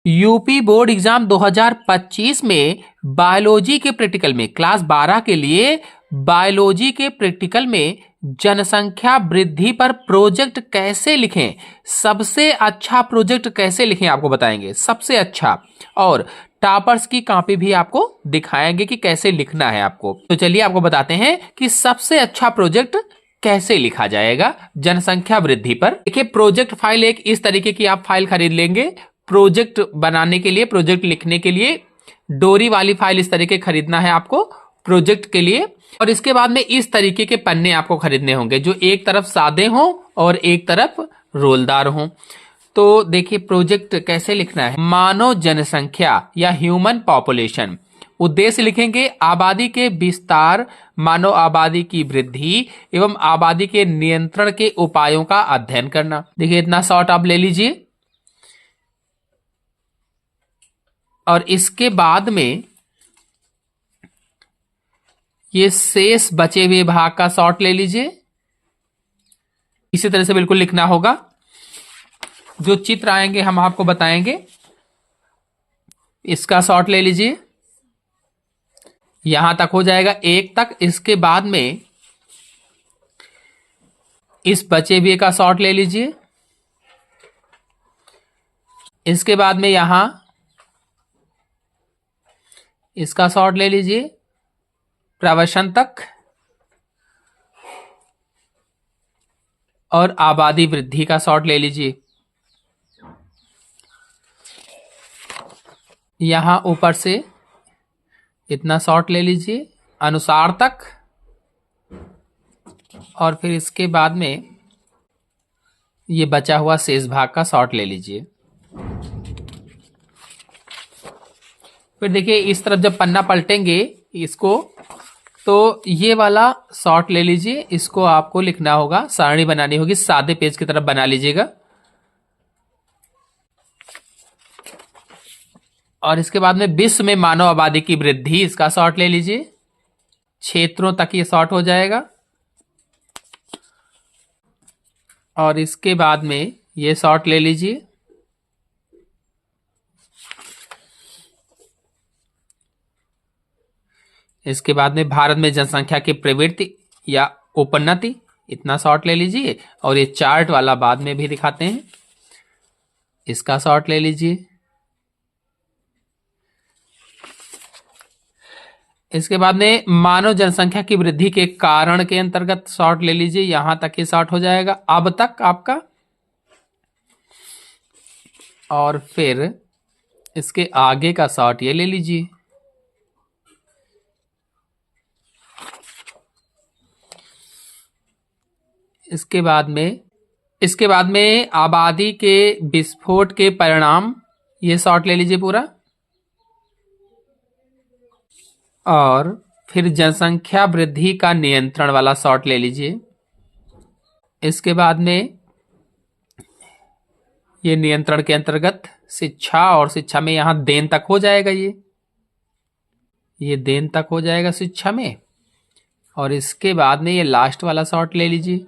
UP board exam 2025 में biology के practical में क्लास 12 के लिए बायोलॉजी के प्रैक्टिकल में जनसंख्या वृद्धि पर प्रोजेक्ट कैसे लिखें, सबसे अच्छा प्रोजेक्ट कैसे लिखें आपको बताएंगे, सबसे अच्छा। और टॉपर्स की कॉपी भी आपको दिखाएंगे कि कैसे लिखना है आपको। तो चलिए आपको बताते हैं कि सबसे अच्छा प्रोजेक्ट कैसे लिखा जाएगा जनसंख्या वृद्धि पर। देखिए, प्रोजेक्ट फाइल एक इस तरीके की आप फाइल खरीद लेंगे। प्रोजेक्ट बनाने के लिए, प्रोजेक्ट लिखने के लिए डोरी वाली फाइल इस तरीके खरीदना है आपको प्रोजेक्ट के लिए। और इसके बाद में इस तरीके के पन्ने आपको खरीदने होंगे जो एक तरफ सादे हों और एक तरफ रोलदार हों। तो देखिए, प्रोजेक्ट कैसे लिखना है। मानव जनसंख्या या ह्यूमन पॉपुलेशन। उद्देश्य लिखेंगे आबादी के विस्तार, मानव आबादी की वृद्धि एवं आबादी के नियंत्रण के उपायों का अध्ययन करना। देखिए, इतना शॉर्ट आप ले लीजिए। और इसके बाद में ये शेष बचे हुए भाग का शॉर्ट ले लीजिए। इसी तरह से बिल्कुल लिखना होगा। जो चित्र आएंगे हम आपको बताएंगे। इसका शॉर्ट ले लीजिए, यहां तक हो जाएगा, एक तक। इसके बाद में इस बचे हुए का शॉर्ट ले लीजिए। इसके बाद में यहां इसका शॉर्ट ले लीजिए प्रवसन तक। और आबादी वृद्धि का शॉर्ट ले लीजिए। यहां ऊपर से इतना शॉर्ट ले लीजिए अनुसार तक। और फिर इसके बाद में ये बचा हुआ शेष भाग का शॉर्ट ले लीजिए। फिर देखिए, इस तरफ जब पन्ना पलटेंगे इसको, तो ये वाला शॉर्ट ले लीजिए। इसको आपको लिखना होगा, सारणी बनानी होगी, सादे पेज की तरफ बना लीजिएगा। और इसके बाद में विश्व में मानव आबादी की वृद्धि, इसका शॉर्ट ले लीजिए। क्षेत्रों तक ये शॉर्ट हो जाएगा। और इसके बाद में ये शॉर्ट ले लीजिए। इसके बाद में भारत में जनसंख्या की प्रवृत्ति या उपन्नति, इतना शॉर्ट ले लीजिए। और ये चार्ट वाला बाद में भी दिखाते हैं, इसका शॉर्ट ले लीजिए। इसके बाद में मानव जनसंख्या की वृद्धि के कारण के अंतर्गत शॉर्ट ले लीजिए, यहां तक ये शॉर्ट हो जाएगा अब तक आपका। और फिर इसके आगे का शॉर्ट ये ले लीजिए। इसके बाद में आबादी के विस्फोट के परिणाम, ये शॉर्ट ले लीजिए पूरा। और फिर जनसंख्या वृद्धि का नियंत्रण वाला शॉर्ट ले लीजिए। इसके बाद में ये नियंत्रण के अंतर्गत शिक्षा, और शिक्षा में यहां देन तक हो जाएगा, ये देन तक हो जाएगा शिक्षा में। और इसके बाद में ये लास्ट वाला शॉर्ट ले लीजिए।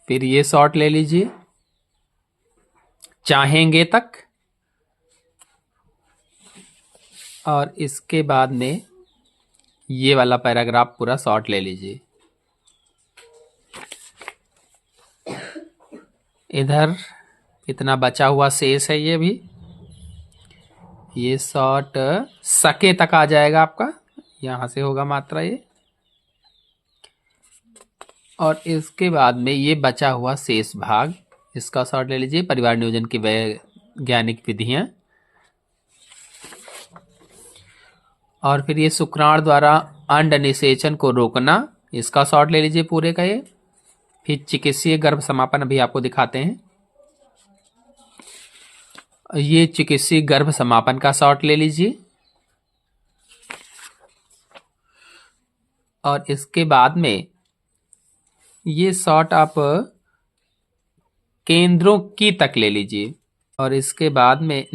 फिर ये शॉर्ट ले लीजिए चाहेंगे तक। और इसके बाद में ये वाला पैराग्राफ पूरा शॉर्ट ले लीजिए। इधर इतना बचा हुआ शेष है, ये शॉर्ट सके तक आ जाएगा आपका, यहां से होगा मात्रा ये। और इसके बाद में ये बचा हुआ शेष भाग, इसका शॉर्ट ले लीजिए। परिवार नियोजन की वैज्ञानिक विधियां। और फिर ये शुक्राणु द्वारा अंड निषेचन को रोकना, इसका शॉर्ट ले लीजिए पूरे का ये। फिर चिकित्सीय गर्भ समापन अभी आपको दिखाते हैं, ये चिकित्सीय गर्भ समापन का शॉर्ट ले लीजिए। और इसके बाद में ये शॉर्ट आप केंद्रों की तक ले लीजिए। और इसके बाद में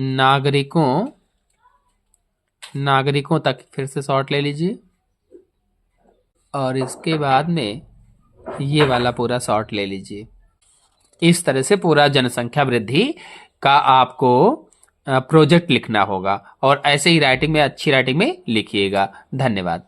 नागरिकों तक फिर से शॉर्ट ले लीजिए। और इसके बाद में ये वाला पूरा शॉर्ट ले लीजिए। इस तरह से पूरा जनसंख्या वृद्धि का आपको प्रोजेक्ट लिखना होगा और ऐसे ही राइटिंग में, अच्छी राइटिंग में लिखिएगा। धन्यवाद।